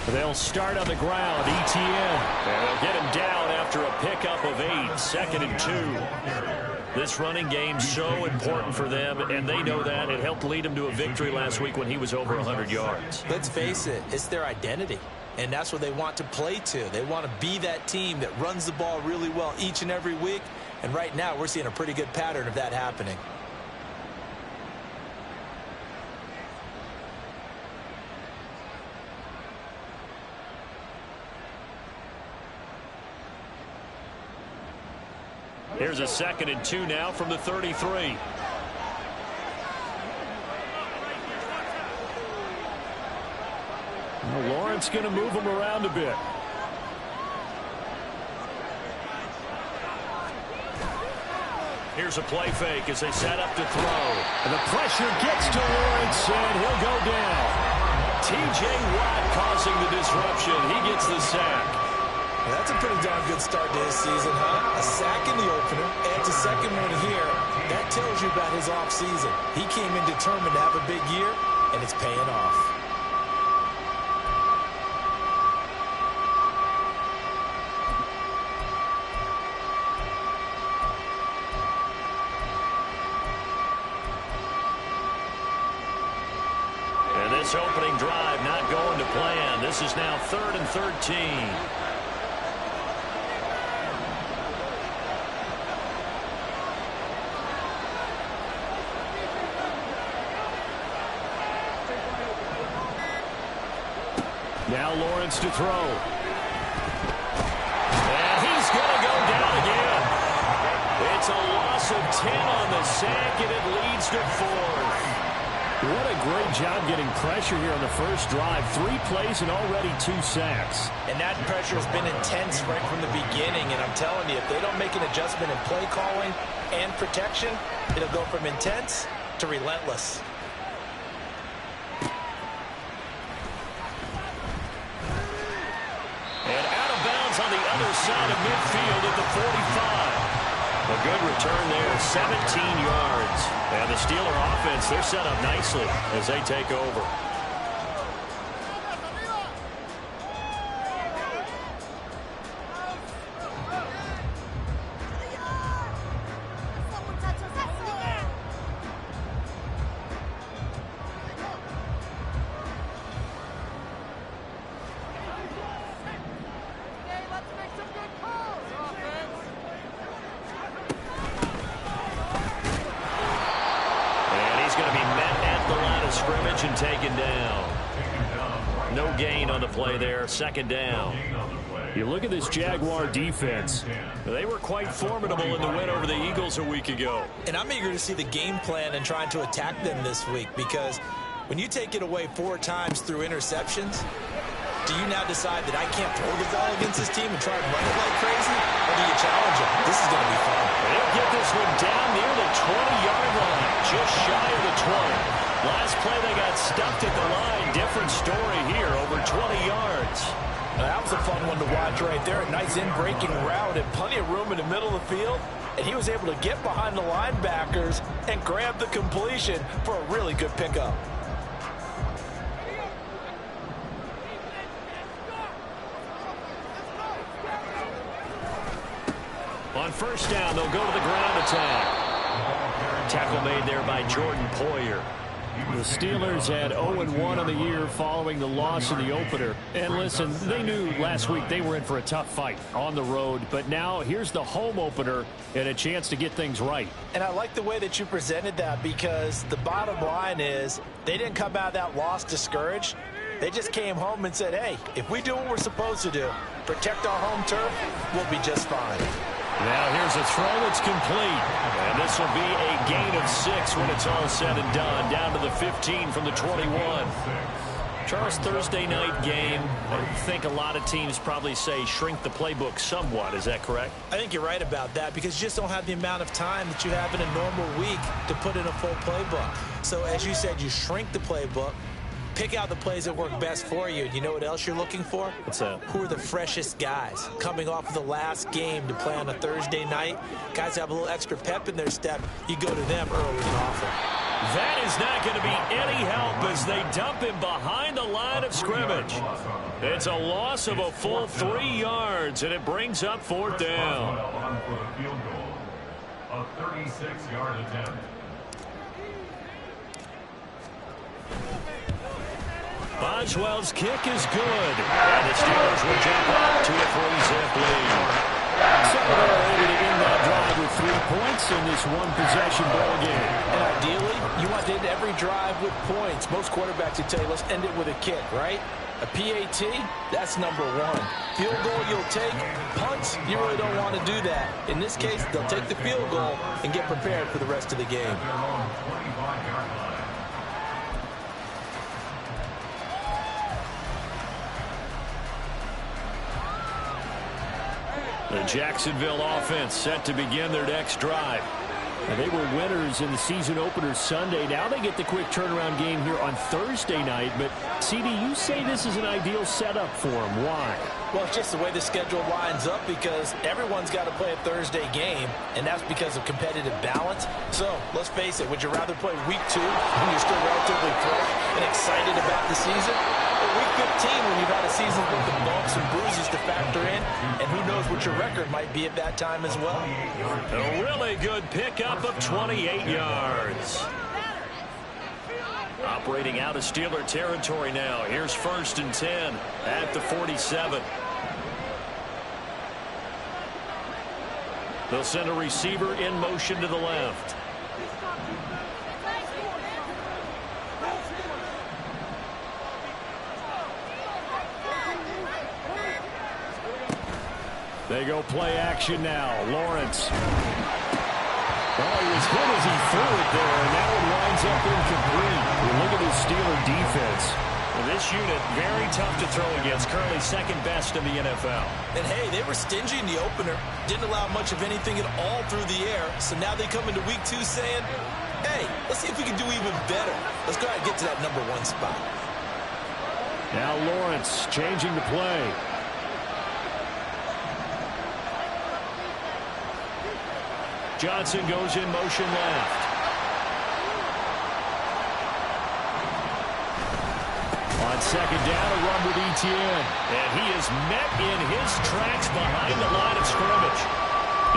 They'll start on the ground. ETN. And they'll get him down after a pickup of 8. 2nd and 2. This running game so important for them, and they know that. It helped lead them to a victory last week when he was over 100 yards. Let's face it, it's their identity. And that's what they want to play to. They want to be that team that runs the ball really well each and every week. And right now, we're seeing a pretty good pattern of that happening. Here's a 2nd and 2 now from the 33. Well, Lawrence going to move him around a bit. Here's a play fake as they set up to throw. And the pressure gets to Lawrence, and he'll go down. T.J. Watt causing the disruption. He gets the sack. That's a pretty darn good start to his season, huh? A sack in the opener, adds a second one here. That tells you about his offseason. He came in determined to have a big year, and it's paying off. And this opening drive not going to plan. This is now 3rd and 13. Now Lawrence to throw. And he's going to go down again. It's a loss of 10 on the sack, and it leads to 4th. What a great job getting pressure here on the first drive. 3 plays and already 2 sacks. And that pressure has been intense right from the beginning. And I'm telling you, if they don't make an adjustment in play calling and protection, it'll go from intense to relentless. On the other side of midfield at the 45. A good return there, 17 yards. And the Steeler offense, they're set up nicely as they take over. And taken down. No gain on the play there. 2nd down. You look at this Jaguar defense. They were quite formidable in the win over the Eagles a week ago. And I'm eager to see the game plan and trying to attack them this week, because when you take it away 4 times through interceptions, do you now decide that I can't throw the ball against this team and try and run it like crazy? Or do you challenge them? This is going to be fun. They'll get this one down near the 20-yard line, just shy of the 20. Last play, they got stuffed at the line. Different story here, over 20 yards. Now, that was a fun one to watch right there. A nice in-breaking route and plenty of room in the middle of the field. And he was able to get behind the linebackers and grab the completion for a really good pickup. On first down, they'll go to the ground attack. Tackle made there by Jordan Poyer. The Steelers had 0-1 on the year following the loss in the opener. And listen, they knew last week they were in for a tough fight on the road. But now here's the home opener and a chance to get things right. And I like the way that you presented that, because the bottom line is they didn't come out of that loss discouraged. They just came home and said, hey, if we do what we're supposed to do, protect our home turf, we'll be just fine. Now here's a throw that's complete. And this will be a gain of 6 when it's all said and done. Down to the 15 from the 21. Charles, Thursday night game, I think a lot of teams probably say shrink the playbook somewhat. Is that correct? I think you're right about that, because you just don't have the amount of time that you have in a normal week to put in a full playbook. So as you said, you shrink the playbook, pick out the plays that work best for you. You know what else you're looking for? What's that? Who are the freshest guys coming off of the last game to play on a Thursday night? Guys have a little extra pep in their step. You go to them early and often. That is not going to be any help as they dump him behind the line of scrimmage. It's a loss of a full 3 yards, and it brings up 4th down. A 36-yard attempt. Boswell's kick is good. And the Steelers will jump up to a 3-zip lead. So they're able to end that drive with 3 points in this one-possession ball game. And ideally, you want to end every drive with points. Most quarterbacks would tell you, let's end it with a kick, right? A PAT, that's number 1. Field goal you'll take. Punts, you really don't want to do that. In this case, they'll take the field goal and get prepared for the rest of the game. The Jacksonville offense set to begin their next drive. And they were winners in the season opener Sunday. Now they get the quick turnaround game here on Thursday night. But, CD, you say this is an ideal setup for them. Why? Well, it's just the way the schedule lines up because everyone's got to play a Thursday game, and that's because of competitive balance. So, let's face it, would you rather play week 2 when you're still relatively fresh and excited about the season? Or week 15 when you've had a season worth of bumps and bruises to factor in, and who knows what your record might be at that time as well? A really good pickup of 28 yards. Operating out of Steeler territory now. Here's 1st and 10 at the 47. They'll send a receiver in motion to the left. They go play action now. Lawrence. Oh, he was hit as he threw it there, and now it winds up incomplete. We look at this Steeler defense. Well, this unit, very tough to throw against. Currently 2nd best in the NFL. And, hey, they were stingy in the opener. Didn't allow much of anything at all through the air. So now they come into week 2 saying, hey, let's see if we can do even better. Let's go ahead and get to that number 1 spot. Now Lawrence changing the play. Johnson goes in motion left. On 2nd down, a run with ETN. And he is met in his tracks behind the line of scrimmage.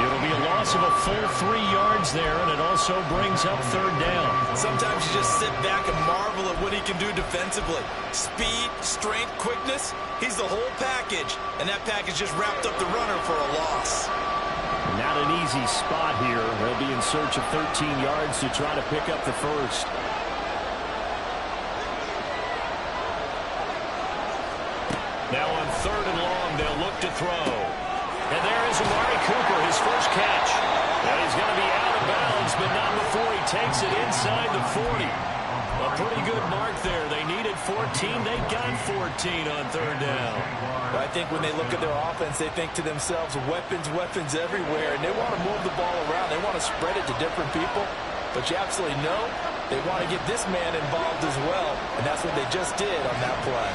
It'll be a loss of a full 3 yards there, and it also brings up 3rd down. Sometimes you just sit back and marvel at what he can do defensively. Speed, strength, quickness, he's the whole package. And that package just wrapped up the runner for a loss. Not an easy spot here. They'll be in search of 13 yards to try to pick up the 1st. Now on 3rd and long, they'll look to throw. And there is Amari Cooper, his first catch. And he's going to be out of bounds, but not before he takes it inside the 40. A pretty good mark there. They needed 14. They got 14 on 3rd down. I think when they look at their offense, they think to themselves, weapons, weapons everywhere, and they want to move the ball around. They want to spread it to different people. But you absolutely know they want to get this man involved as well, and that's what they just did on that play.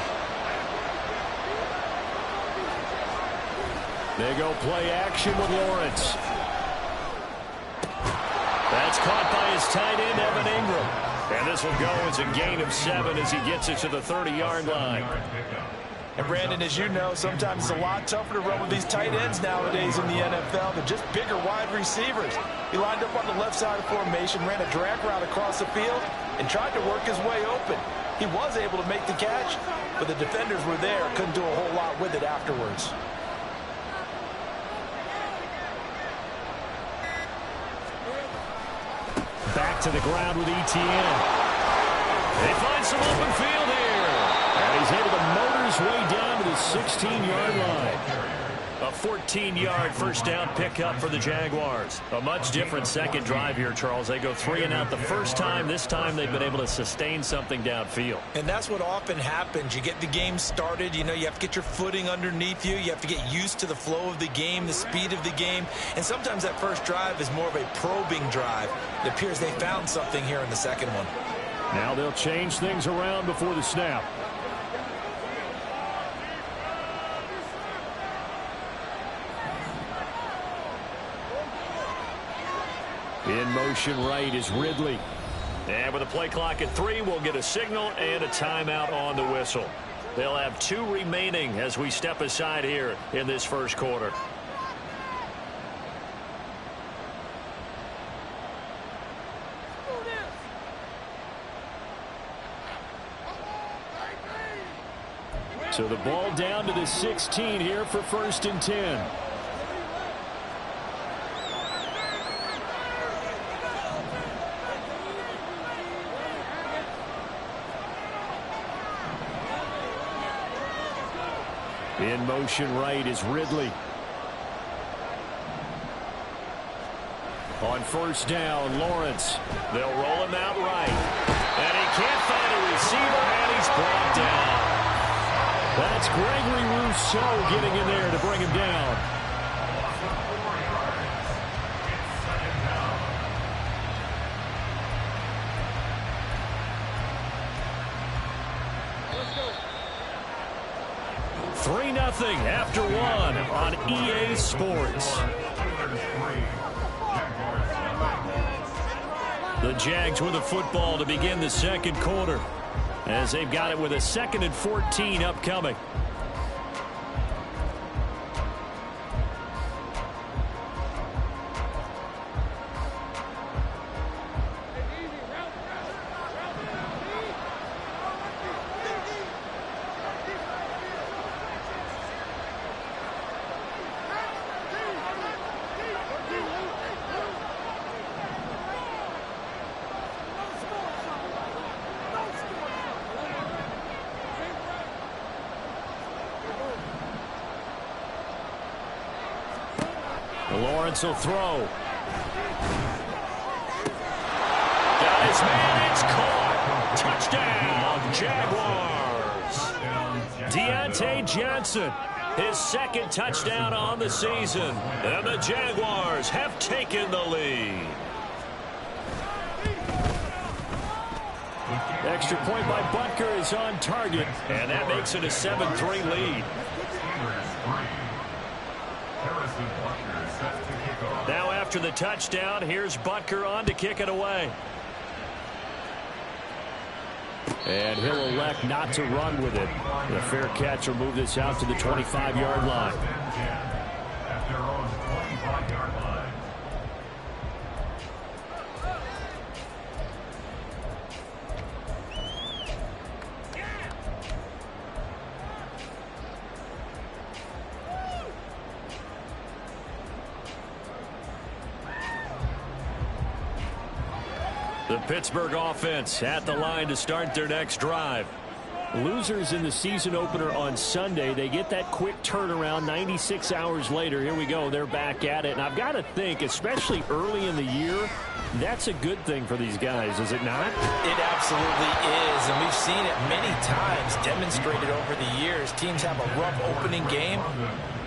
They go play action with Lawrence. That's caught by his tight end, Evan Ingram. And this will go as a gain of 7 as he gets it to the 30-yard line. And, Brandon, as you know, sometimes it's a lot tougher to run with these tight ends nowadays in the NFL than just bigger wide receivers. He lined up on the left side of formation, ran a drag route across the field, and tried to work his way open. He was able to make the catch, but the defenders were there, couldn't do a whole lot with it afterwards. Back to the ground with ETN. They find some open field here. And he's able to motor his way down to the 16-yard line. A 14-yard first down pickup for the Jaguars. A much different second drive here, Charles. They go 3 and out the first time. This time they've been able to sustain something downfield. And that's what often happens. You get the game started. You know, you have to get your footing underneath you. You have to get used to the flow of the game, the speed of the game. And sometimes that first drive is more of a probing drive. It appears they found something here in the second one. Now they'll change things around before the snap. In motion right is Ridley. And with a play clock at 3, we'll get a signal and a timeout on the whistle. They'll have 2 remaining as we step aside here in this first quarter. So the ball down to the 16 here for 1st and 10. In motion right is Ridley. On 1st down, Lawrence. They'll roll him out right. And he can't find a receiver, and he's brought down. That's Gregory Rousseau getting in there to bring him down. Three 3-0 after 1 on EA Sports. The Jags with the football to begin the second quarter, as they've got it with a 2nd and 14 upcoming. Lawrence will throw. Got his man, it's caught. Touchdown, Jaguars. Deontay Johnson, his 2nd touchdown on the season. And the Jaguars have taken the lead. Extra point by Butker is on target, and that makes it a 7-3 lead. Now after the touchdown, here's Butker on to kick it away. And he'll elect not to run with it. The fair catch will move this out to the 25-yard line. At their own 25-yard line. The Pittsburgh offense at the line to start their next drive. Losers in the season opener on Sunday. They get that quick turnaround 96 hours later. Here we go. They're back at it. And I've got to think, especially early in the year, that's a good thing for these guys, is it not? It absolutely is. And we've seen it many times demonstrated over the years. Teams have a rough opening game,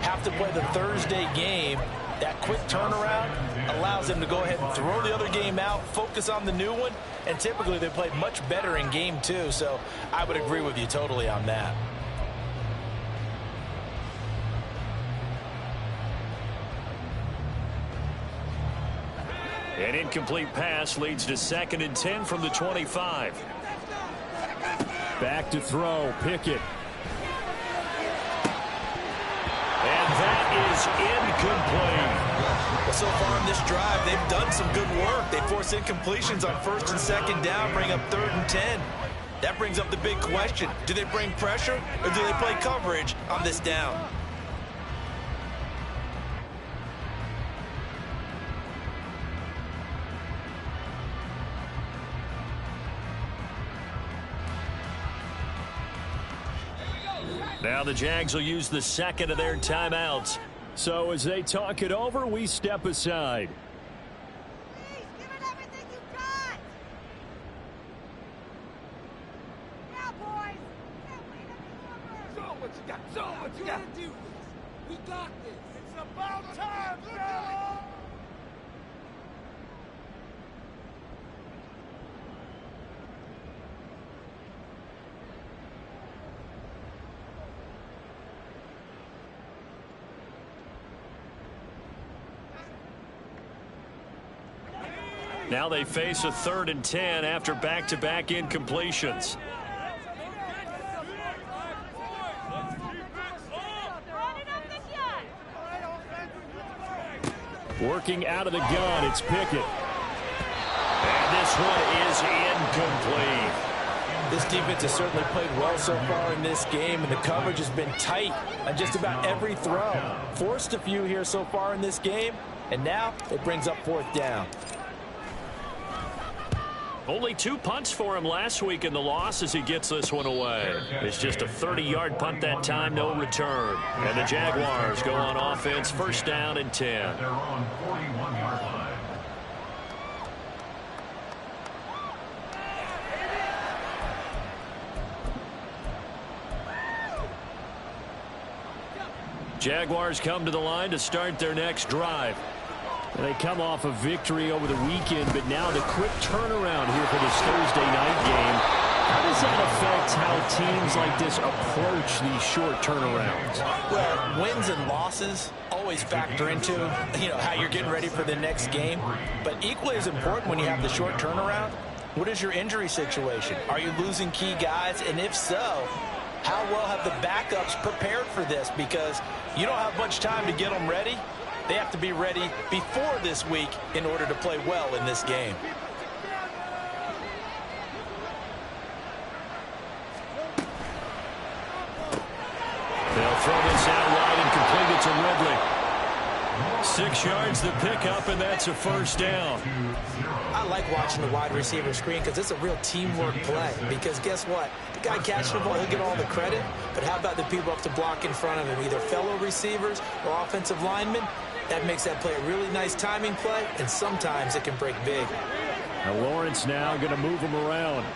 have to play the Thursday game. That quick turnaround allows them to go ahead and throw the other game out, focus on the new one, and typically they play much better in game 2. So I would agree with you totally on that. An incomplete pass leads to 2nd and 10 from the 25. Back to throw, Pickett. And that is incomplete. Well, so far in this drive, they've done some good work. They force incompletions on 1st and 2nd down, bring up 3rd and 10. That brings up the big question. Do they bring pressure or do they play coverage on this down? Now the Jags will use the 2nd of their timeouts. So as they talk it over, we step aside. Please, give it everything you've got. Now, boys. Can't wait any longer. Show what you got. Show what you got. Do this. We got this. It's about time, fellas. Now they face a 3rd and 10 after back-to-back incompletions. Working out of the gun, it's Pickett. And this one is incomplete. This defense has certainly played well so far in this game, and the coverage has been tight on just about every throw. Forced a few here so far in this game, and now it brings up 4th down. Only 2 punts for him last week in the loss as he gets this one away. It's just a 30-yard punt that time, no return. And the Jaguars go on offense, 1st down and 10. They're on 41-yard line. Jaguars come to the line to start their next drive. They come off a victory over the weekend, but now the quick turnaround here for this Thursday night game. How does that affect how teams like this approach these short turnarounds? Well, wins and losses always factor into, how you're getting ready for the next game. But equally as important when you have the short turnaround, what is your injury situation? Are you losing key guys? And if so, how well have the backups prepared for this? Because you don't have much time to get them ready. They have to be ready before this week in order to play well in this game. They'll throw this out wide and complete it to Ridley. 6 yards the pickup, and that's a 1st down. I like watching the wide receiver screen because it's a real teamwork play. Because guess what? The guy catching the ball, he'll get all the credit. But how about the people up to block in front of him, either fellow receivers or offensive linemen? That makes that play a really nice timing play, and sometimes it can break big. Now Lawrence now going to move him around.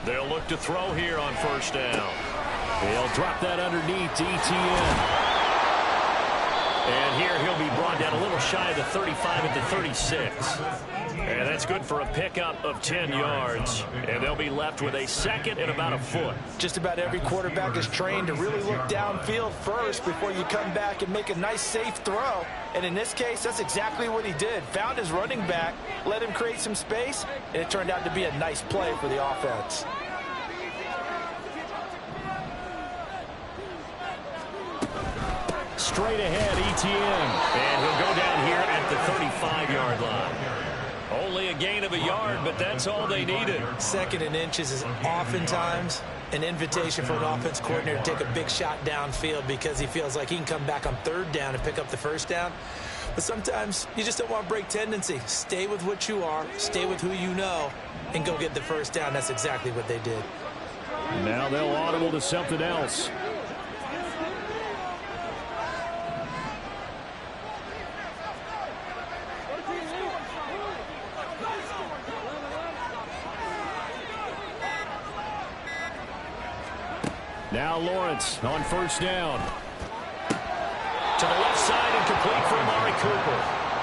They'll look to throw here on 1st down. They'll drop that underneath to ETN. And here he'll be brought down a little shy of the 35 at the 36. And that's good for a pickup of 10 yards. And they'll be left with a 2nd and about a foot. Just about every quarterback is trained to really look downfield first before you come back and make a nice, safe throw. And in this case, that's exactly what he did. Found his running back, let him create some space, and it turned out to be a nice play for the offense. Straight ahead, ETN. And he'll go down here at the 35-yard line. Only a gain of a yard, but that's all they needed. 2nd and inches is oftentimes an invitation for an offense coordinator to take a big shot downfield because he feels like he can come back on 3rd down and pick up the 1st down. But sometimes you just don't want to break tendency. Stay with what you are, stay with who you know, and go get the 1st down. That's exactly what they did. Now they'll audible to something else. Now Lawrence on 1st down. To the left side and complete for Amari Cooper.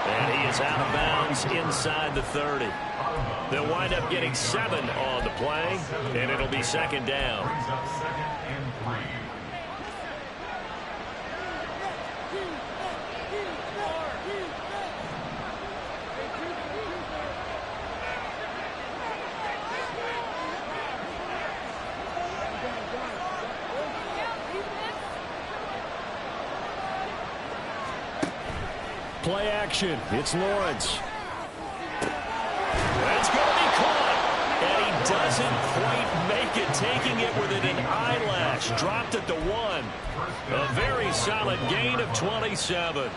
And he is out of bounds inside the 30. They'll wind up getting 7 on the play, and it'll be 2nd down. Brings up 2nd and 3. Play action. It's Lawrence. That's going to be caught. And he doesn't quite make it, taking it within an eyelash. Dropped at the 1. A very solid gain of 27.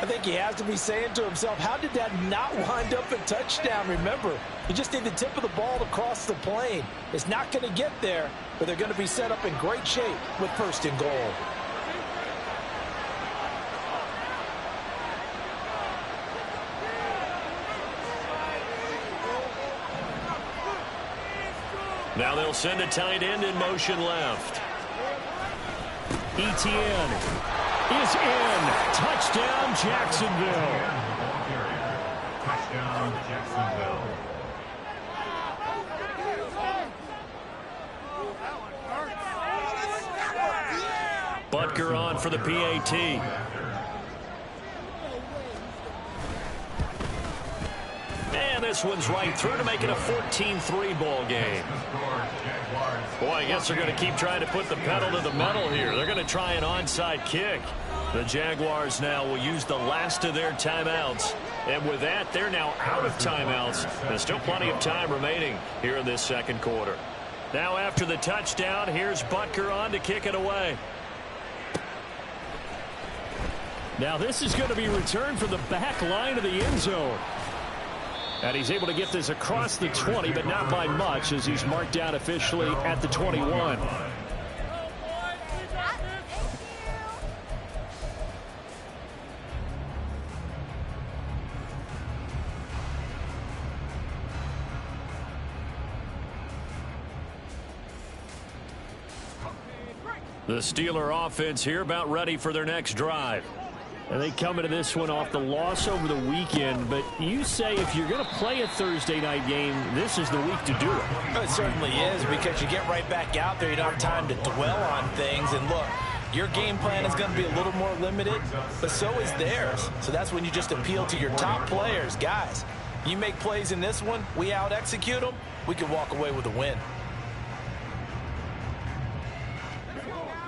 I think he has to be saying to himself, how did that not wind up a touchdown? Remember, you just need the tip of the ball to cross the plane. It's not going to get there, but they're going to be set up in great shape with 1st and goal. Now they'll send a tight end in motion left. ETN is in. Touchdown, Jacksonville. Touchdown, Jacksonville. Butker on for the PAT. And this one's right through to make it a 14-3 ball game. Boy, I guess they're going to keep trying to put the pedal to the metal here. They're going to try an onside kick. The Jaguars now will use the last of their timeouts. And with that, they're now out of timeouts. There's still plenty of time remaining here in this second quarter. Now after the touchdown, here's Butker on to kick it away. Now this is going to be returned from the back line of the end zone. And he's able to get this across the 20, but not by much, as he's marked down officially at the 21. The Steeler offense here about ready for their next drive. And they come into this one off the loss over the weekend, but you say if you're going to play a Thursday night game, this is the week to do it. It certainly is, because you get right back out there. You don't have time to dwell on things. And look, your game plan is going to be a little more limited, but so is theirs. So that's when you just appeal to your top players. Guys, you make plays in this one, we out-execute them, we can walk away with a win.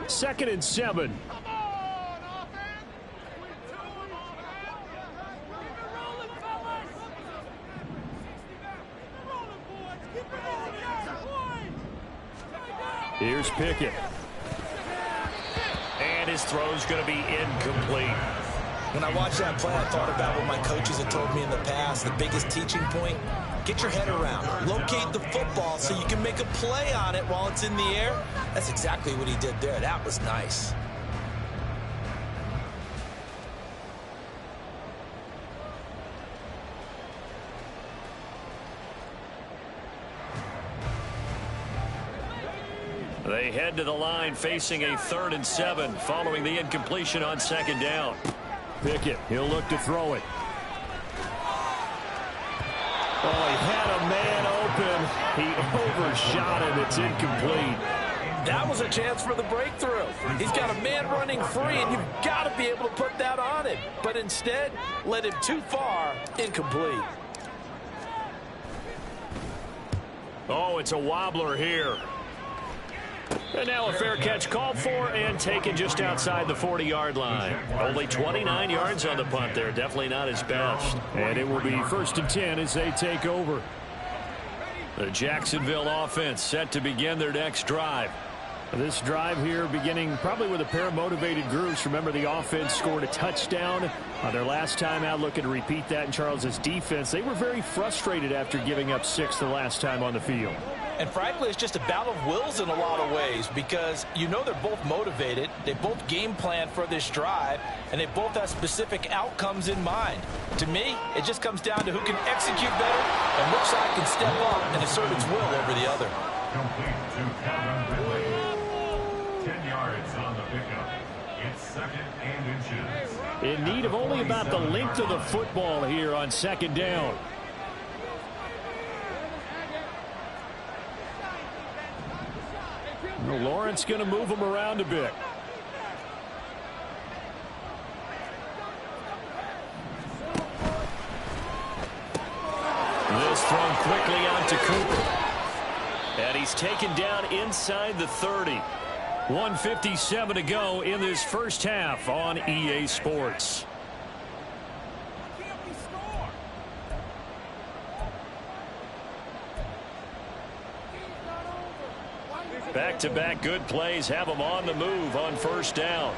2nd and 7. Here's Pickett. And his throw's going to be incomplete. When I watched that play, I thought about what my coaches had told me in the past. The biggest teaching point, get your head around. Locate the football so you can make a play on it while it's in the air. That's exactly what he did there. That was nice. They head to the line facing a 3rd and 7 following the incompletion on 2nd down. Pickett, he'll look to throw it. Oh, he had a man open. He overshot him. It's incomplete. That was a chance for the breakthrough. He's got a man running free, and you've got to be able to put that on him. But instead, led him too far, incomplete. Oh, it's a wobbler here. And now a fair catch called for and taken just outside the 40-yard line. Only 29 yards on the punt there. Definitely not his best. And it will be 1st and 10 as they take over. The Jacksonville offense set to begin their next drive. This drive here beginning probably with a pair of motivated groups. Remember, the offense scored a touchdown on their last time out, looking to repeat that in Charles's defense. They were very frustrated after giving up 6 the last time on the field. And frankly, it's just a battle of wills in a lot of ways, because you know they're both motivated, they both game plan for this drive, and they both have specific outcomes in mind. To me, it just comes down to who can execute better and which side can step up and assert its will over the other. Complete to Calvin Ridley. 10 yards on the pickup. It's 2nd and inches. In need of only about the length of the football here on 2nd down. Lawrence going to move him around a bit. This thrown quickly out to Cooper. And he's taken down inside the 30. 1:57 to go in this first half on EA Sports. Back-to-back good plays have them on the move on 1st down.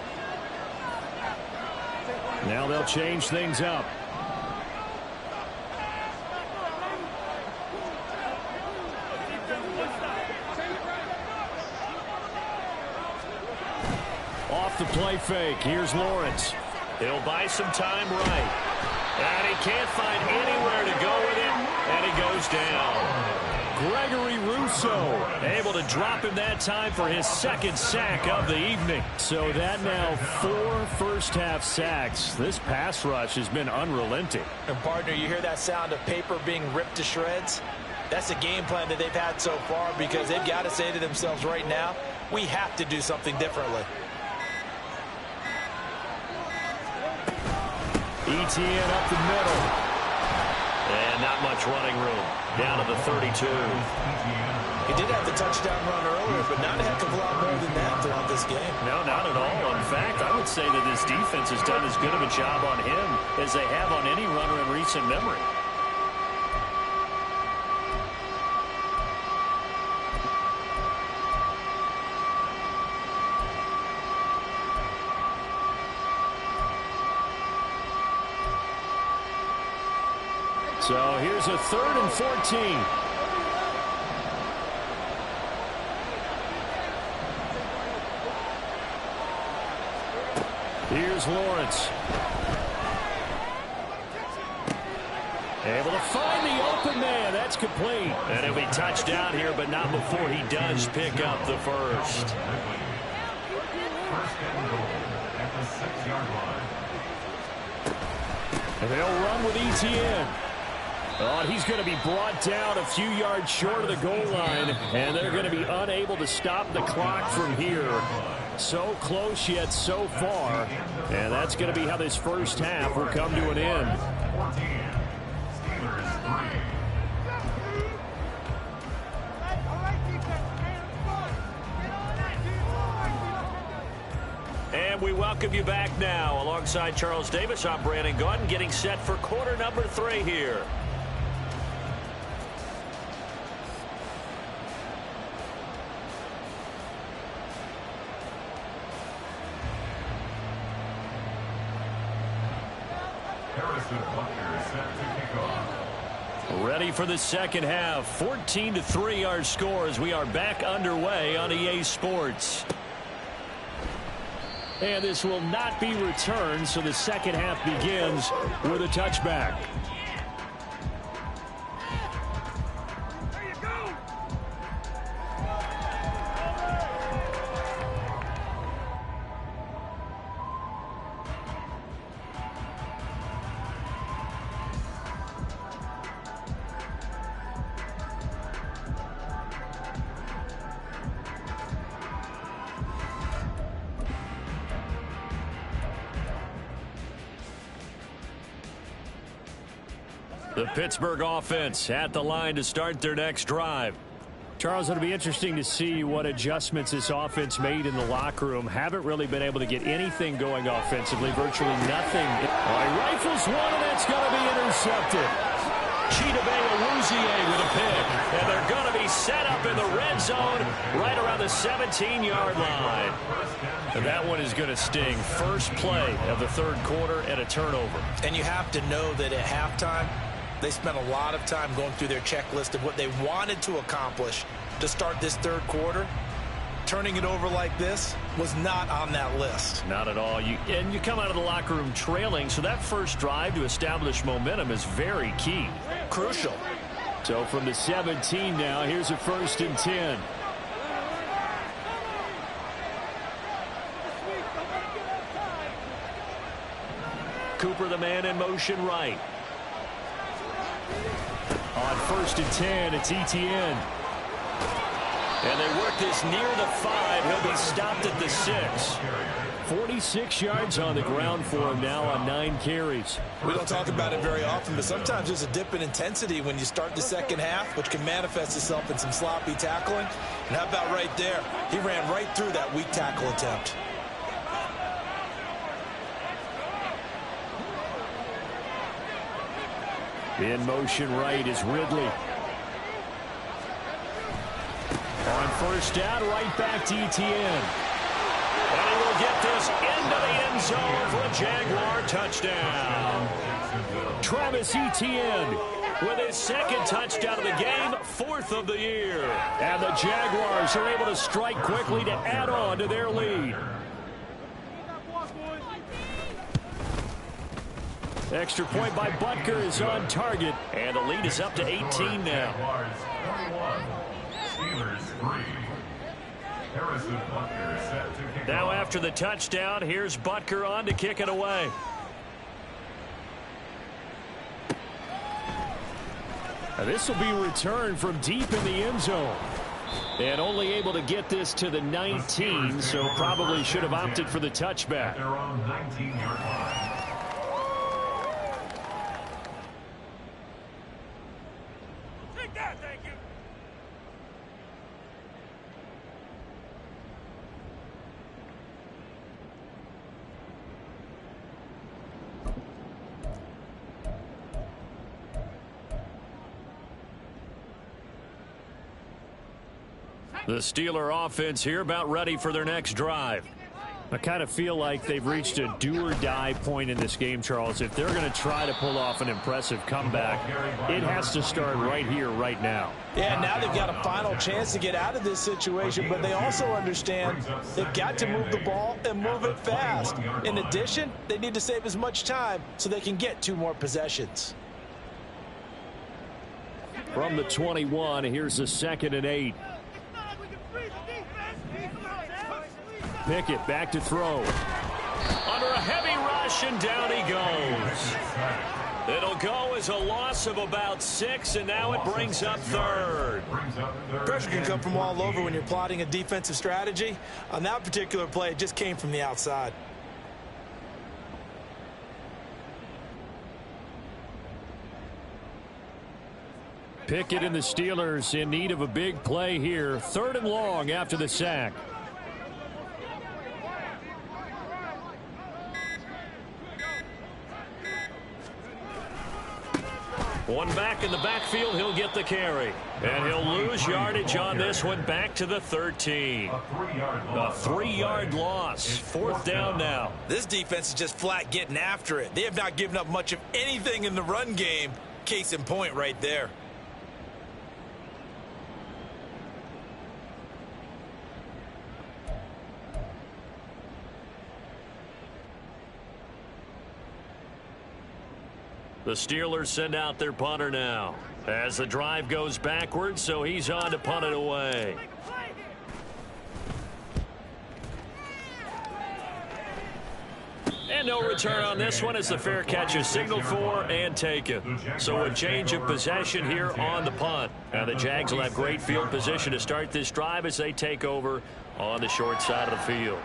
Now they'll change things up. Off the play fake. Here's Lawrence. He'll buy some time right. And he can't find anywhere to go with it. And he goes down. Gregory Rousseau able to drop him that time for his 2nd sack of the evening. So that now 4 first-half sacks. This pass rush has been unrelenting. And partner, you hear that sound of paper being ripped to shreds? That's the game plan that they've had so far, because they've got to say to themselves right now, we have to do something differently. ETN up the middle. And not much running room. Down to the 32. He did have the touchdown run earlier, but not a heck of a lot more than that throughout this game. No, not at all. In fact, I would say that this defense has done as good of a job on him as they have on any runner in recent memory. So here's a 3rd and 14. Here's Lawrence. Able to find the open man. That's complete. And it'll be touchdown here, but not before he does pick up the first. First and goal at the 6-yard line. And they'll run with ETN. Oh, he's going to be brought down a few yards short of the goal line, and they're going to be unable to stop the clock from here. So close yet so far, and that's going to be how this first half will come to an end. 14. Steelers 3. And we welcome you back now. Alongside Charles Davis, I'm Brandon Gaudin, getting set for quarter number 3 here. Ready for the second half. 14-3 our score as we are back underway on EA Sports. And this will not be returned, so the second half begins with a touchback. There you go. The Pittsburgh offense at the line to start their next drive. Charles, it'll be interesting to see what adjustments this offense made in the locker room. Haven't really been able to get anything going offensively, virtually nothing. He rifles one, and that's going to be intercepted. Chidobe Awuzie with a pick, and they're going to be set up in the red zone right around the 17-yard line. And that one is going to sting. First play of the third quarter and a turnover. And you have to know that at halftime, they spent a lot of time going through their checklist of what they wanted to accomplish to start this third quarter. Turning it over like this was not on that list. Not at all. You come out of the locker room trailing, so that first drive to establish momentum is very key. Crucial. So from the 17 now, here's a 1st and 10. Cooper, the man in motion right. On 1st and 10, it's ETN. And they work this near the 5. He'll be stopped at the 6. 46 yards on the ground for him now on 9 carries. We don't talk about it very often, but sometimes there's a dip in intensity when you start the second half, which can manifest itself in some sloppy tackling. And how about right there? He ran right through that weak tackle attempt. In motion right is Ridley. On 1st down, right back to ETN. And he will get this into the end zone for a Jaguar touchdown. Travis Etienne with his 2nd touchdown of the game, 4th of the year. And the Jaguars are able to strike quickly to add on to their lead. Extra point by Butker is on target, and the lead is up to 18 now. Now after the touchdown, here's Butker on to kick it away. This will be returned from deep in the end zone. And only able to get this to the 19, so probably should have opted for the touchback. Their own 19-yard line. The Steeler offense here about ready for their next drive. I kind of feel like they've reached a do-or-die point in this game, Charles. If they're going to try to pull off an impressive comeback, it has to start right here, right now. Yeah, now they've got a final chance to get out of this situation, but they also understand they've got to move the ball and move it fast. In addition, they need to save as much time so they can get 2 more possessions. From the 21, here's the 2nd and 8. Pickett back to throw. Under a heavy rush, and down he goes. It'll go as a loss of about 6, and now it brings up 3rd. Pressure can come from all over when you're plotting a defensive strategy. On that particular play, it just came from the outside. Pickett and the Steelers in need of a big play here. 3rd and long after the sack. One back in the backfield, he'll get the carry. And he'll lose yardage on this one, back to the 13. A 3-yard loss. 4th down now. This defense is just flat getting after it. They have not given up much of anything in the run game. Case in point right there. The Steelers send out their punter now as the drive goes backwards, so he's on to punt it away. And no return on this one as the fair catch is signaled for and taken. So a change of possession here on the punt. Now the Jags will have great field position to start this drive as they take over on the short side of the field.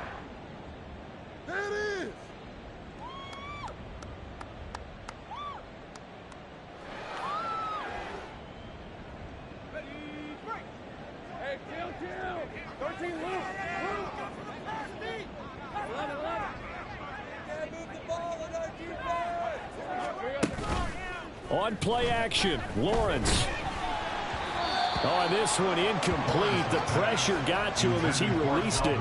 On play action, Lawrence. Oh, this one incomplete. The pressure got to him as he released it.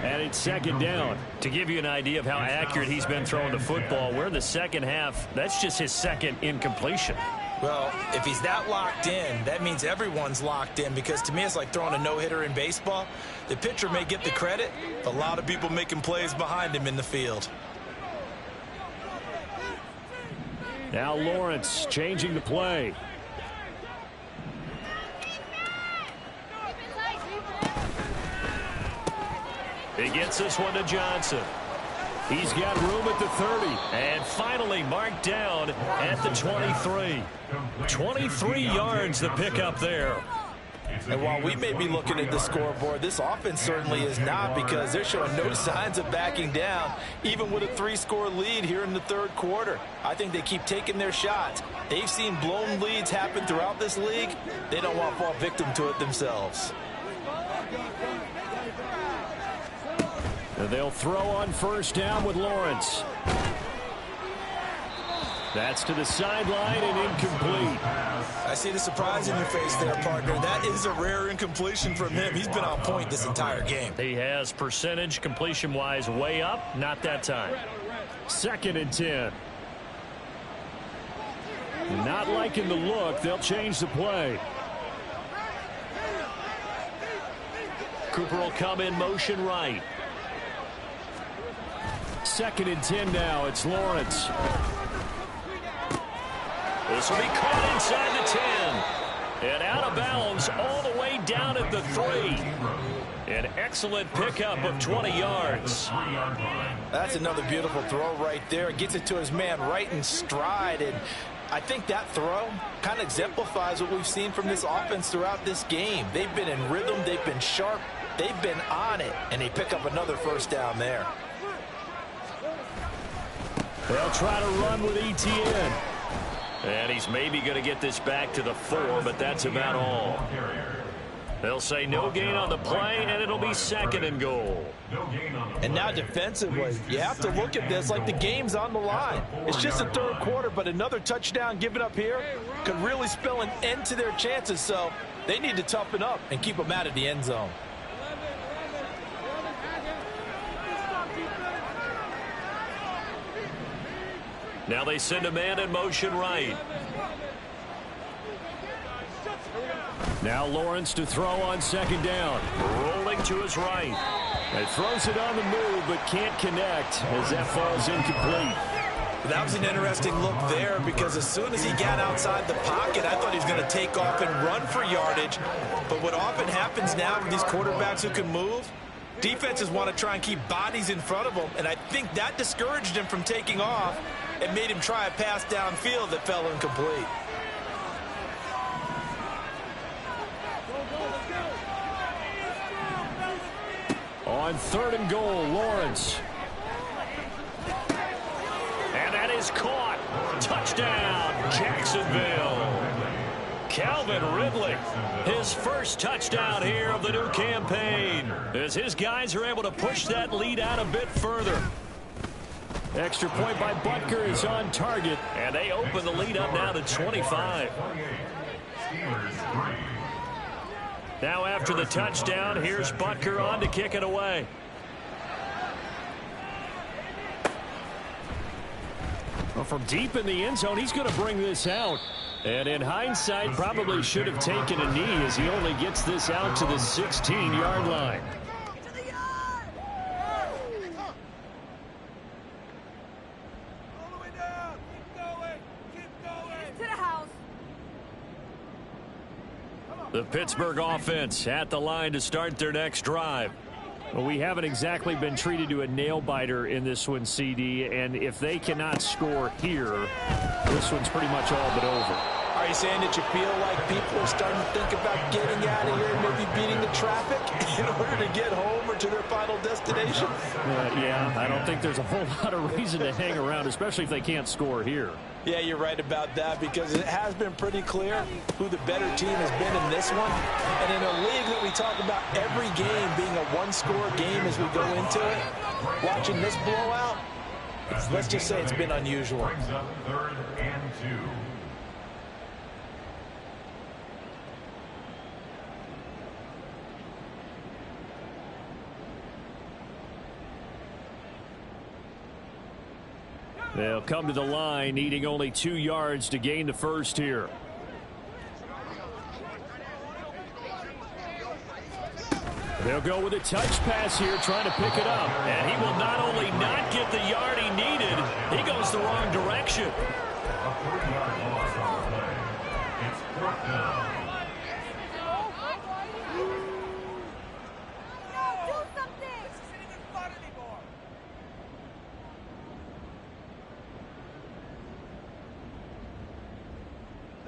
And it's 2nd down. To give you an idea of how accurate he's been throwing the football, we're in the second half. That's just his 2nd incompletion. Well, if he's that locked in, that means everyone's locked in, because to me it's like throwing a no-hitter in baseball. The pitcher may get the credit, but a lot of people making plays behind him in the field. Now Lawrence changing the play. He gets this one to Johnson. He's got room at the 30. And finally marked down at the 23. 23 yards the pickup there. And while we may be looking at the scoreboard, this offense certainly is not, because they're showing no signs of backing down, even with a 3-score lead here in the 3rd quarter. I think they keep taking their shots. They've seen blown leads happen throughout this league. They don't want to fall victim to it themselves. And they'll throw on 1st down with Lawrence. That's to the sideline and incomplete. I see the surprise in your face there, partner. That is a rare incompletion from him. He's been on point this entire game. He has percentage completion-wise way up. Not that time. 2nd and 10. Not liking the look. They'll change the play. Cooper will come in motion right. 2nd and 10 now. It's Lawrence. This will be caught inside the 10. And out of bounds all the way down at the 3. An excellent pickup of 20 yards. That's another beautiful throw right there. Gets it to his man right in stride. And I think that throw kind of exemplifies what we've seen from this offense throughout this game. They've been in rhythm. They've been sharp. They've been on it. And they pick up another 1st down there. They'll try to run with ETN. And he's maybe going to get this back to the 4, but that's about all. They'll say no gain on the play, and it'll be 2nd and goal. And now defensively, you have to look at this like the game's on the line. It's just the 3rd quarter, but another touchdown given up here, could really spell an end to their chances, so they need to toughen up and keep them out of the end zone. Now they send a man in motion right. Now Lawrence to throw on second down. Rolling to his right. And throws it on the move, but can't connect as that falls incomplete. That was an interesting look there because as soon as he got outside the pocket, I thought he was going to take off and run for yardage. But what often happens now with these quarterbacks who can move, defenses want to try and keep bodies in front of them, and I think that discouraged him from taking off and made him try a pass downfield that fell incomplete. On third and goal, Lawrence. And that is caught. Touchdown, Jacksonville. Calvin Ridley, his first touchdown here of the new campaign, as his guys are able to push that lead out a bit further. Extra point by Butker is on target, and they open the lead up now to 25. Now after the touchdown, here's Butker on to kick it away. Well, from deep in the end zone, he's going to bring this out. And in hindsight, probably should have taken a knee as he only gets this out to the 16-yard line. To the yard! All the way down! Keep going! Keep going! To the house! The Pittsburgh offense at the line to start their next drive. Well, we haven't exactly been treated to a nail-biter in this one, CD, and if they cannot score here, this one's pretty much all but over. Are you saying that you feel like people are starting to think about getting out of here and maybe beating the traffic in order to get home or to their final destination? Yeah, I don't think there's a whole lot of reason to hang around, especially if they can't score here. Yeah, you're right about that because it has been pretty clear who the better team has been in this one. And in a league that we talk about every game being a one-score game as we go into it, watching this blowout, let's just say it's been unusual. Brings up 3rd and 2. They'll come to the line, needing only 2 yards to gain the first here. They'll go with a touch pass here, trying to pick it up. And he will not only not get the yard he needed, he goes the wrong direction. A 3-yard loss on the play. It's 4th down. Do something! This isn't even fun anymore!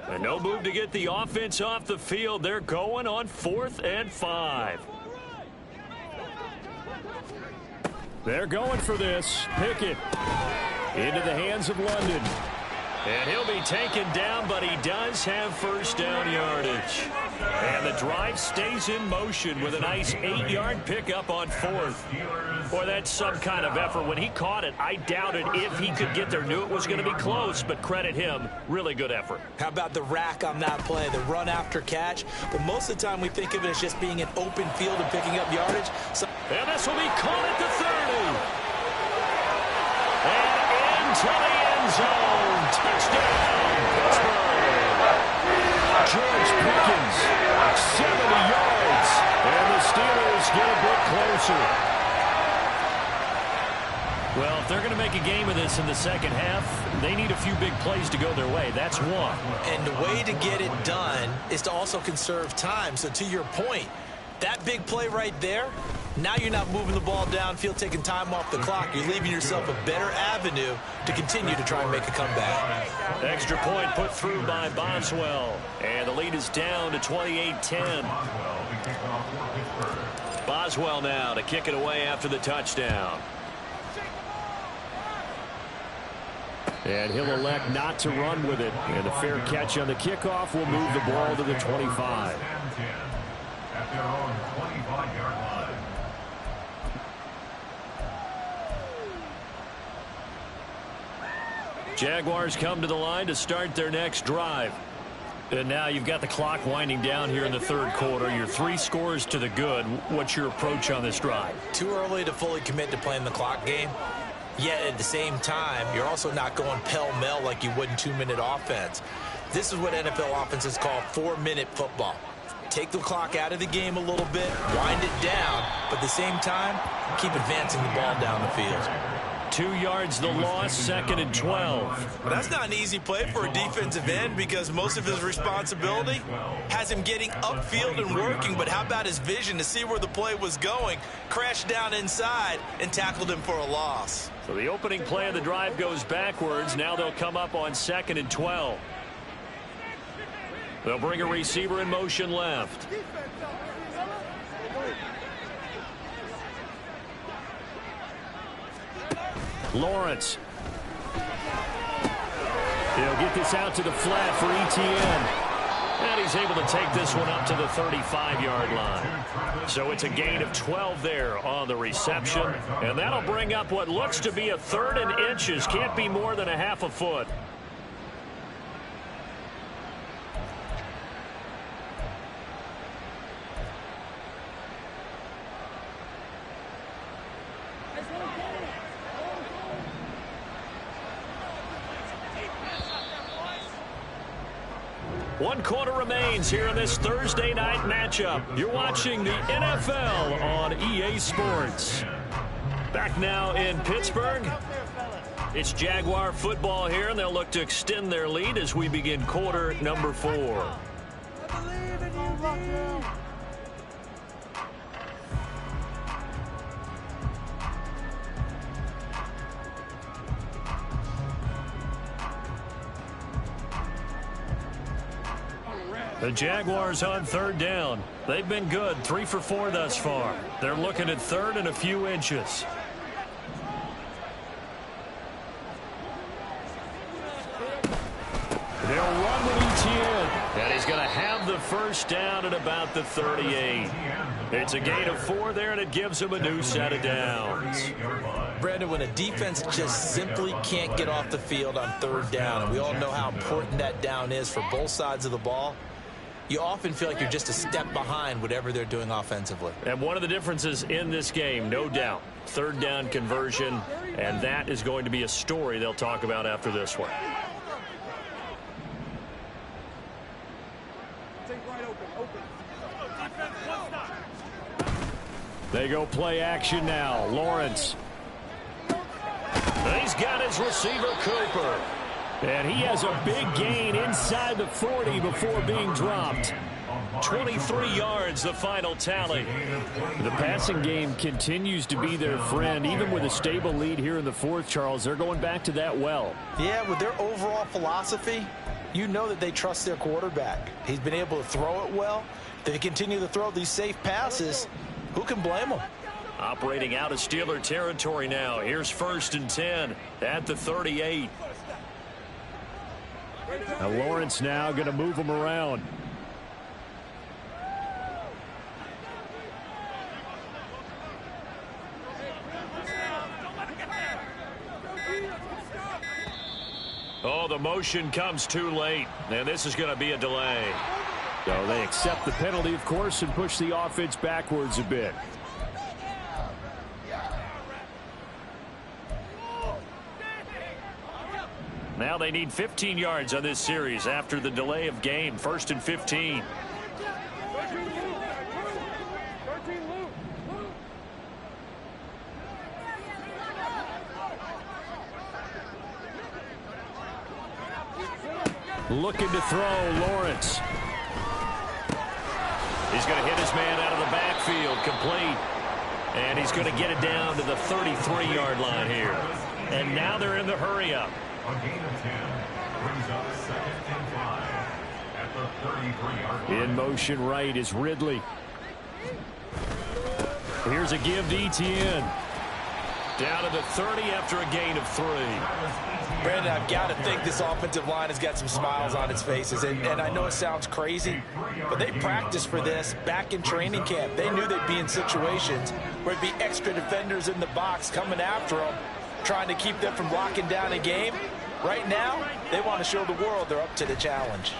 And no move to get the offense off the field. They're going on 4th and 5. They're going for this. Pickett into the hands of London. And he'll be taken down, but he does have first down yardage. And the drive stays in motion with a nice 8-yard pickup on 4th. Boy, that's some kind of effort. When he caught it, I doubted if he could get there. Knew it was going to be close, but credit him. Really good effort. How about the rack on that play, the run after catch? But most of the time we think of it as just being an open field and picking up yardage. And this will be caught at the 30. And into the end zone. Touchdown, Pittsburgh. George Pickens, 70 yards. And the Steelers get a bit closer. Well, if they're going to make a game of this in the second half, they need a few big plays to go their way. That's one. And the way to get it done is to also conserve time. So to your point, that big play right there, now you're not moving the ball downfield, taking time off the clock. You're leaving yourself a better avenue to continue to try and make a comeback. Extra point put through by Boswell. And the lead is down to 28-10. Boswell now to kick it away after the touchdown. And he'll elect not to run with it. And a fair catch on the kickoff will move the ball to the 25. At their own 25-yard line. Jaguars come to the line to start their next drive. And now you've got the clock winding down here in the third quarter. You're 3 scores to the good. What's your approach on this drive? Too early to fully commit to playing the clock game. Yet at the same time, you're also not going pell-mell like you would in 2-minute offense. This is what NFL offenses call 4-minute football. Take the clock out of the game a little bit, wind it down, but at the same time, keep advancing the ball down the field. 2 yards the loss, 2nd and 12. Well, that's not an easy play for a defensive end because most of his responsibility has him getting upfield and working, but how about his vision to see where the play was going, crashed down inside, and tackled him for a loss. So the opening play of the drive goes backwards. Now they'll come up on 2nd and 12. They'll bring a receiver in motion left. Lawrence. He'll get this out to the flat for ETN. And he's able to take this one up to the 35-yard line. So it's a gain of 12 there on the reception. And that'll bring up what looks to be a 3rd and inches. Can't be more than a half a foot. One quarter remains here in this Thursday night matchup. You're watching the NFL on EA Sports. Back now in Pittsburgh. It's Jaguar football here, and they'll look to extend their lead as we begin quarter number 4. I believe in you, Bucko. The Jaguars on 3rd down. They've been good, 3 for 4 thus far. They're looking at 3rd and a few inches. They'll run with ETN. And he's going to have the first down at about the 38. It's a gain of 4 there, and it gives him a new set of downs. Brandon, when a defense just simply can't get off the field on 3rd down, and we all know how important that down is for both sides of the ball, you often feel like you're just a step behind whatever they're doing offensively. And one of the differences in this game, no doubt, 3rd down conversion, and that is going to be a story they'll talk about after this one. They go play action now. Lawrence. He's got his receiver, Cooper. And he has a big gain inside the 40 before being dropped. 23 yards, the final tally. The passing game continues to be their friend. Even with a stable lead here in the 4th, Charles, they're going back to that well. Yeah, with their overall philosophy, you know that they trust their quarterback. He's been able to throw it well. They continue to throw these safe passes. Who can blame them? Operating out of Steeler territory now. Here's 1st and 10 at the 38. Now Lawrence now going to move him around. Oh, the motion comes too late, and this is going to be a delay. So they accept the penalty, of course, and push the offense backwards a bit. Now they need 15 yards on this series after the delay of game. 1st and 15. Looking to throw, Lawrence. He's going to hit his man out of the backfield, complete. And he's going to get it down to the 33-yard line here. And now they're in the hurry-up. A gain of 10 brings up 2nd and 5 at the 33-yard line. In motion right is Ridley. Here's a give to ETN. Down to the 30 after a gain of 3. Brandon, I've got to think this offensive line has got some smiles on its faces. And I know it sounds crazy, but they practiced for this back in training camp. They knew they'd be in situations where it'd be extra defenders in the box coming after them, trying to keep them from locking down a game. Right now, they want to show the world they're up to the challenge.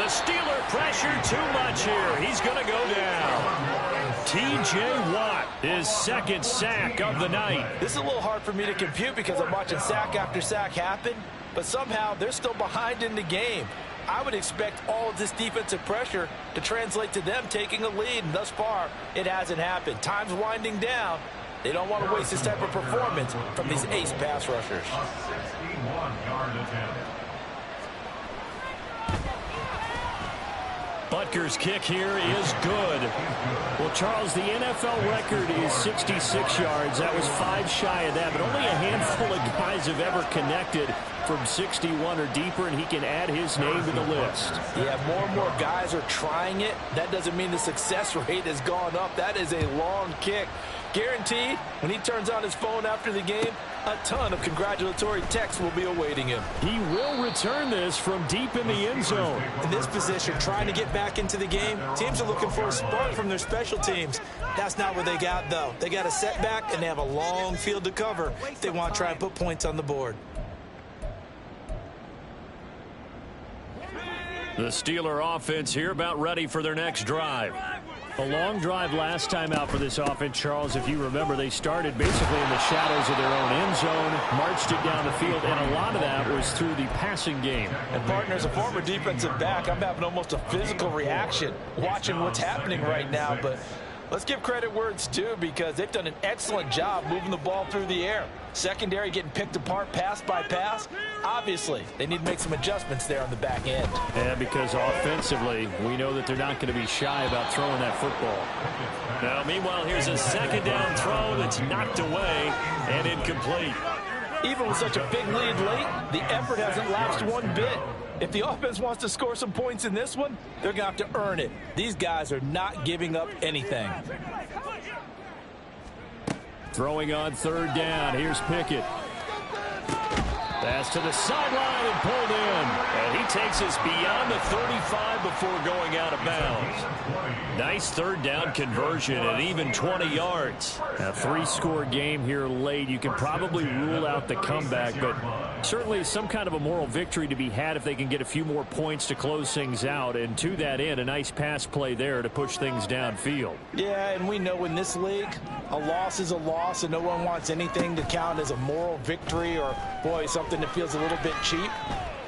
The Steeler pressure too much here. He's going to go down. T.J. Watt, his second sack of the night. This is a little hard for me to compute because I'm watching sack after sack happen, but somehow they're still behind in the game. I would expect all of this defensive pressure to translate to them taking a lead, and thus far, it hasn't happened. Time's winding down. They don't want to waste this type of performance from these ace pass rushers. A 61-yard attempt. Butker's kick here is good. Well, Charles, the NFL record is 66 yards. That was 5 shy of that, but only a handful of guys have ever connected from 61 or deeper, and he can add his name to the list. Yeah, more and more guys are trying it. That doesn't mean the success rate has gone up. That is a long kick. Guaranteed, when he turns on his phone after the game, a ton of congratulatory texts will be awaiting him. He will return this from deep in the end zone. In this position, trying to get back into the game, teams are looking for a spark from their special teams. That's not what they got, though. They got a setback, and they have a long field to cover if they want to try and put points on the board. The Steeler offense here about ready for their next drive. A long drive last time out for this offense, Charles. If you remember, they started basically in the shadows of their own end zone, marched it down the field, and a lot of that was through the passing game. And, partner, as a former defensive back, I'm having almost a physical reaction watching what's happening right now. But let's give credit where it's due because they've done an excellent job moving the ball through the air. Secondary getting picked apart pass by pass. Obviously, they need to make some adjustments there on the back end. Yeah, because offensively, we know that they're not going to be shy about throwing that football. Now, meanwhile, here's a second down throw that's knocked away and incomplete. Even with such a big lead late, the effort hasn't lapsed one bit. If the offense wants to score some points in this one, they're going to have to earn it. These guys are not giving up anything. Throwing on third down. Here's Pickett. Pass to the sideline and pulled in. And he takes us beyond the 35 before going out of bounds. Nice third down conversion and even 20 yards. A 3-score game here late. You can probably rule out the comeback, but certainly some kind of a moral victory to be had if they can get a few more points to close things out. And to that end, a nice pass play there to push things downfield. Yeah, and we know in this league, a loss is a loss, and no one wants anything to count as a moral victory or, boy, something that feels a little bit cheap.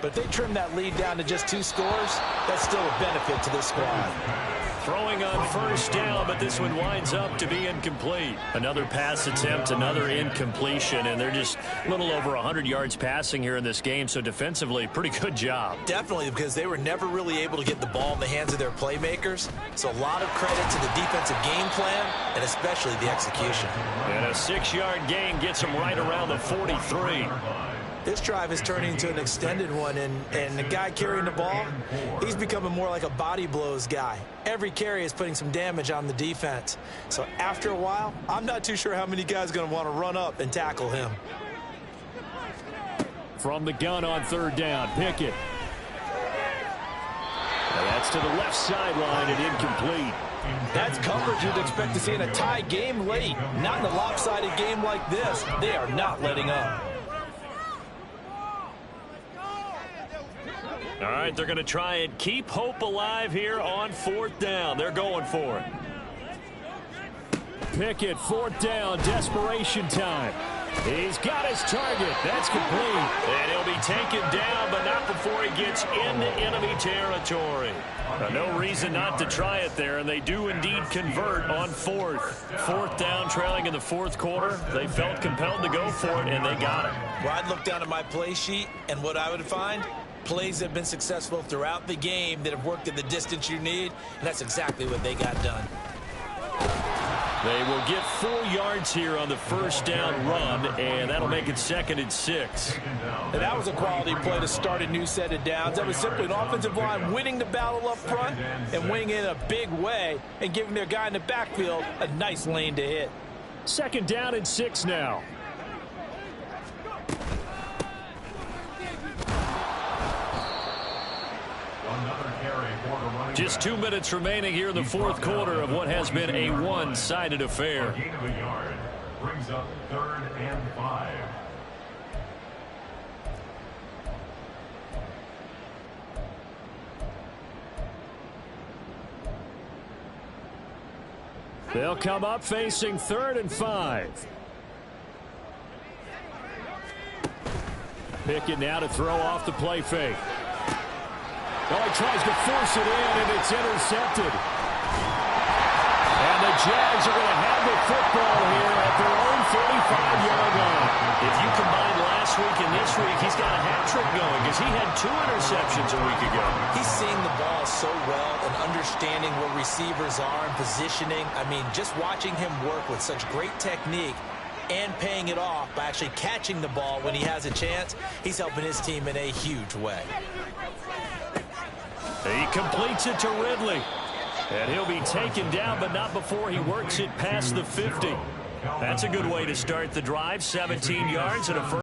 But if they trim that lead down to just 2 scores, that's still a benefit to this squad. Throwing on first down, but this one winds up to be incomplete. Another pass attempt, another incompletion, and they're just a little over 100 yards passing here in this game, so defensively, pretty good job. Definitely, because they were never really able to get the ball in the hands of their playmakers, so a lot of credit to the defensive game plan and especially the execution. And a 6-yard gain gets them right around the 43. This drive is turning into an extended one, and the guy carrying the ball, he's becoming more like a body blows guy. Every carry is putting some damage on the defense. So after a while, I'm not too sure how many guys are going to want to run up and tackle him. From the gun on third down, Pickett. And that's to the left sideline and incomplete. That's coverage you'd expect to see in a tie game late. Not in a lopsided game like this. They are not letting up. All right, they're going to try and keep hope alive here on fourth down. They're going for it. Pickett, fourth down, desperation time. He's got his target. That's complete. And he'll be taken down, but not before he gets into enemy territory. No reason not to try it there, and they do indeed convert on fourth. Fourth down, trailing in the fourth quarter. They felt compelled to go for it, and they got it. Well, I'd look down at my play sheet, and what I would find, plays that have been successful throughout the game that have worked at the distance you need, and that's exactly what they got done. They will get 4 yards here on the first down run, and that'll make it 2nd and 6. And that was a quality play to start a new set of downs. That was simply an offensive line winning the battle up front and winning it in a big way and giving their guy in the backfield a nice lane to hit. 2nd down and 6 now. Just 2 minutes remaining here in the fourth quarter of what has been a one-sided affair. Gain of a yard brings up 3rd and 5. They'll come up facing 3rd and 5. Pickett now to throw off the play fake. Oh, he tries to force it in, and it's intercepted. And the Jags are going to have the football here at their own 45-yard line. If you combine last week and this week, he's got a hat trick going because he had 2 interceptions a week ago. He's seeing the ball so well and understanding where receivers are and positioning. I mean, just watching him work with such great technique and paying it off by actually catching the ball when he has a chance, he's helping his team in a huge way. He completes it to Ridley. And he'll be taken down, but not before he works it past the 50. That's a good way to start the drive. 17 yards and a first.